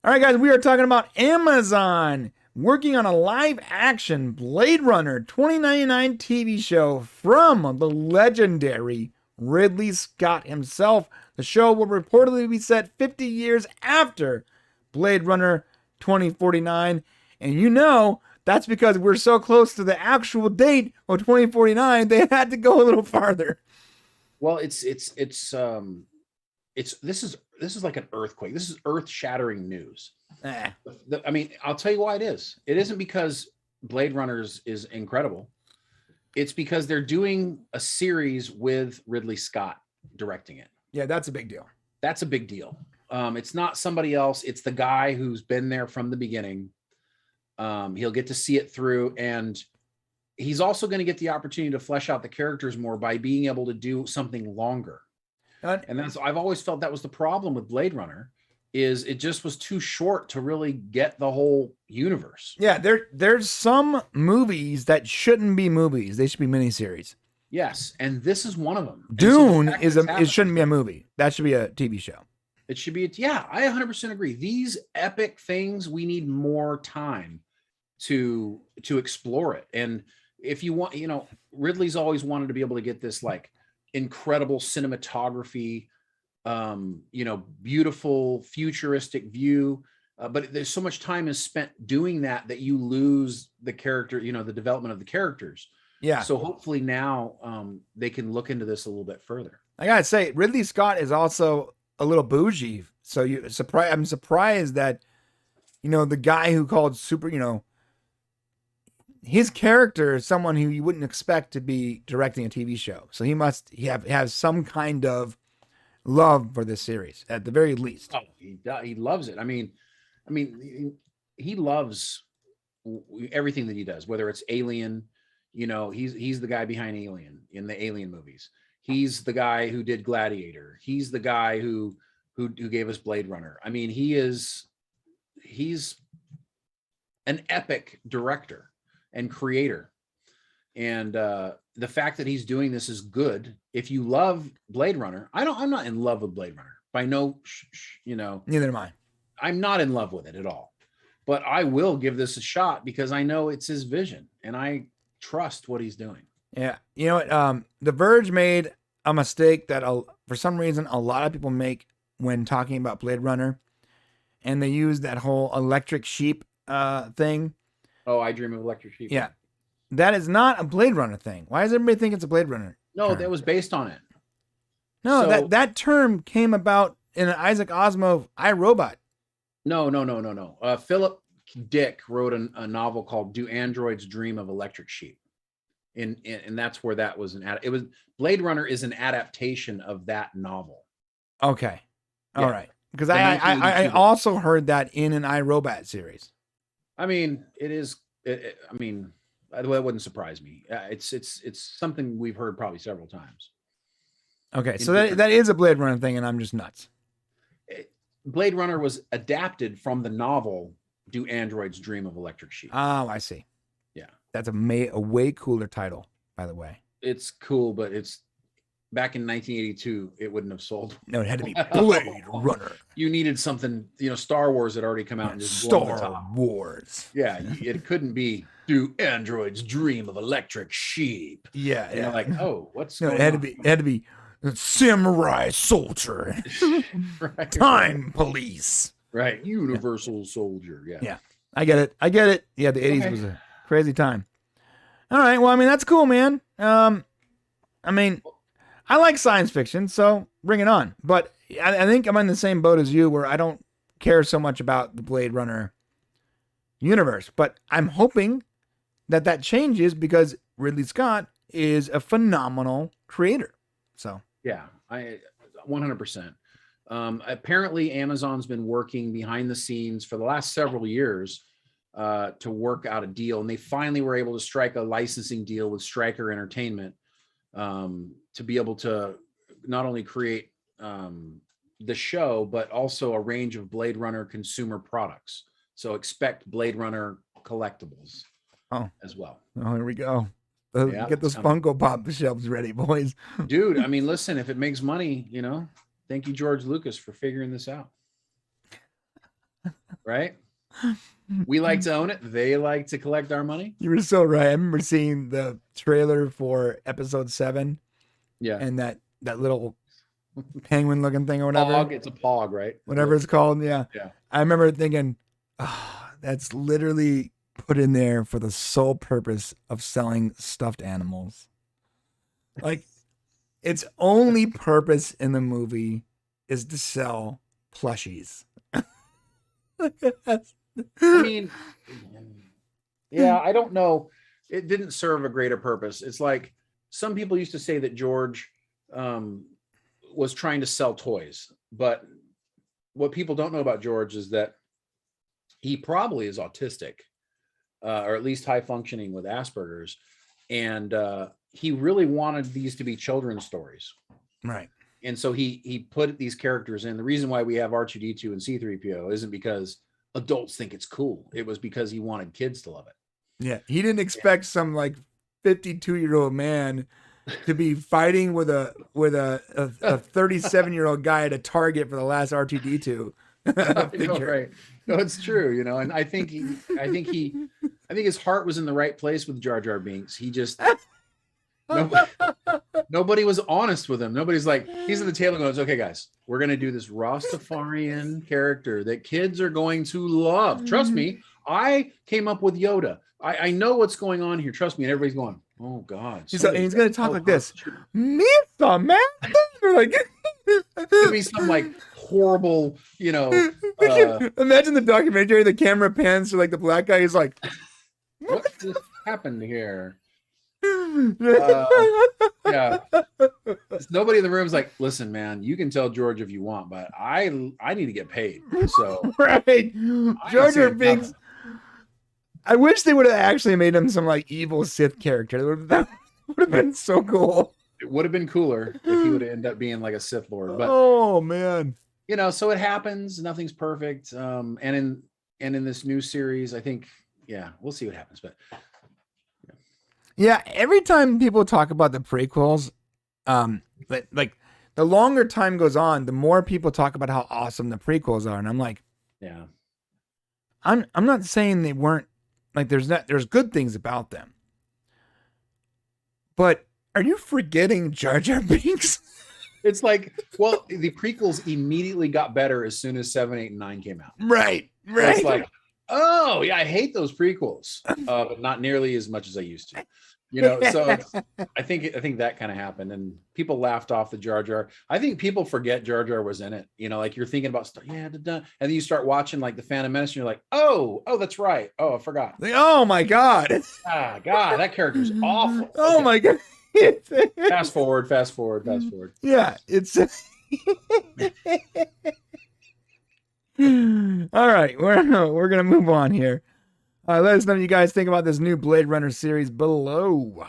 All right, guys, we are talking about Amazon working on a live-action Blade Runner 2099 TV show from the legendary Ridley Scott himself. The show will reportedly be set 50 years after Blade Runner 2049. And you know, that's because we're so close to the actual date of 2049, they had to go a little farther. Well, this is like an earthquake. This is earth-shattering news. I mean, I'll tell you why it is. It isn't because Blade Runners is incredible. It's because they're doing a series with Ridley Scott directing it. Yeah, that's a big deal. That's a big deal. It's not somebody else. It's the guy who's been there from the beginning. He'll get to see it through, and he's also going to get the opportunity to flesh out the characters more by being able to do something longer. And I've always felt that was the problem with Blade Runner, is it just was too short to really get the whole universe. Yeah, there's some movies that shouldn't be movies. They should be miniseries. Yes, and this is one of them. Dune it shouldn't be a movie. That should be a TV show. It should be, yeah, I 100% agree. These epic things, we need more time to explore it. And if you want, Ridley's always wanted to be able to get this like incredible cinematography, beautiful futuristic view, but there's so much time is spent doing that you lose the character, the development of the characters. Yeah. So hopefully now they can look into this a little bit further. I gotta say, Ridley Scott is also a little bougie. So I'm surprised that, the guy who called his character is someone who you wouldn't expect to be directing a TV show. So he have some kind of love for this series at the very least. Oh, he loves it. I mean, he loves everything that he does, whether it's Alien, he's the guy behind Alien in the Alien movies. He's the guy who did Gladiator. He's the guy who gave us Blade Runner. I mean, he's an epic director and creator. And the fact that he's doing this is good. If you love Blade Runner, I'm not in love with Blade Runner by Neither am I. I'm not in love with it at all, but I will give this a shot because I know it's his vision and I trust what he's doing. Yeah. You know what? The Verge made a mistake that for some reason a lot of people make when talking about Blade Runner, and they use that whole electric sheep thing. Oh, I Dream of Electric Sheep. Yeah. That is not a Blade Runner thing. Why does everybody think it's a Blade Runner No, term? that was based on it. No, that term came about in an Isaac Asimov iRobot. No. Philip Dick wrote a novel called Do Androids Dream of Electric Sheep? And that's where that was it was Blade Runner is an adaptation of that novel. Okay. Yeah. All right. Because I also heard that in an iRobot series. I mean, it is. I mean, that wouldn't surprise me. It's something we've heard probably several times. Okay, so that is a Blade Runner thing, and I'm just nuts. Blade Runner was adapted from the novel Do Androids Dream of Electric Sheep? Oh, I see. Yeah. That's a way cooler title, by the way. It's cool, but it's back in 1982, it wouldn't have sold. No, it had to be Blade Runner. You needed something, Star Wars had already come out and just Star Wars. Yeah, it couldn't be Do Androids Dream of Electric Sheep? Yeah, and you're like, oh, what's going on? It had to be Samurai Soldier. Right. Time Police. Right. Universal Soldier. Yeah. Yeah. I get it. Yeah, the 80s was a crazy time. All right. Well, I mean, that's cool, man. I mean, I like science fiction, so bring it on. But I think I'm in the same boat as you where I don't care so much about the Blade Runner universe. But I'm hoping that changes because Ridley Scott is a phenomenal creator. So yeah, I 100%. Apparently, Amazon's been working behind the scenes for the last several years to work out a deal, and they finally were able to strike a licensing deal with Stryker Entertainment to be able to not only create the show, but also a range of Blade Runner consumer products. So expect Blade Runner collectibles as well. Oh, here we go. Get those Funko Pop shelves ready, boys. Dude, I mean, listen, if it makes money, thank you, George Lucas, for figuring this out. right? We like to own it. They like to collect our money. You were so right. I remember seeing the trailer for episode 7. Yeah. And that little penguin looking thing or whatever. Pog, it's a pog, right? Whatever it's called. Yeah. Yeah. I remember thinking, that's literally put in there for the sole purpose of selling stuffed animals. Like, its only purpose in the movie is to sell plushies. I mean, yeah, I don't know. It didn't serve a greater purpose. It's like some people used to say that George was trying to sell toys, but what people don't know about George is that he probably is autistic, or at least high functioning with Asperger's, and he really wanted these to be children's stories, right? And so he put these characters in. The reason why we have R2D2 and C3PO isn't because adults think it's cool. It was because he wanted kids to love it. Yeah, he didn't expect some like 52-year-old man to be fighting with a 37-year-old guy at a Target for the last R2D2. Right? No, it's true, and I think his heart was in the right place with Jar Jar Binks. He just nobody was honest with him. Nobody's like, he's at the table and goes, okay, guys, we're going to do this Rastafarian character that kids are going to love. Trust me, I came up with Yoda. I know what's going on here. Trust me. And everybody's going, oh, God. He's going to talk like this. Misa, man. Like, give me some like horrible, imagine the documentary, the camera pans to like the black guy. He's like, what just happened here? Yeah. Nobody in the room is like, listen, man, you can tell George if you want, but I need to get paid. So right. Jar Jar Binks. I wish they would have actually made him some like evil Sith character. That would have been so cool. It would have been cooler if he would have ended up being like a Sith Lord. But oh man. So it happens. Nothing's perfect. And in this new series, I think, we'll see what happens. But yeah, every time people talk about the prequels, like the longer time goes on, the more people talk about how awesome the prequels are, and I'm like, yeah, I'm not saying they weren't, like there's good things about them, but are you forgetting Jar Jar Binks? It's like, well, the prequels immediately got better as soon as 7, 8, and 9 came out. Right. It's like, oh yeah, I hate those prequels, but not nearly as much as I used to. So I think that kind of happened, and people laughed off the Jar Jar. I think people forget Jar Jar was in it. Like you're thinking about stuff, and then you start watching like the Phantom Menace, and you're like, oh, that's right. Oh, I forgot. Like, oh my God. God, that character's awful. Oh okay. My God. Fast forward. Yeah, it's. All right, we're gonna move on here. Let us know what you guys think about this new Blade Runner series below.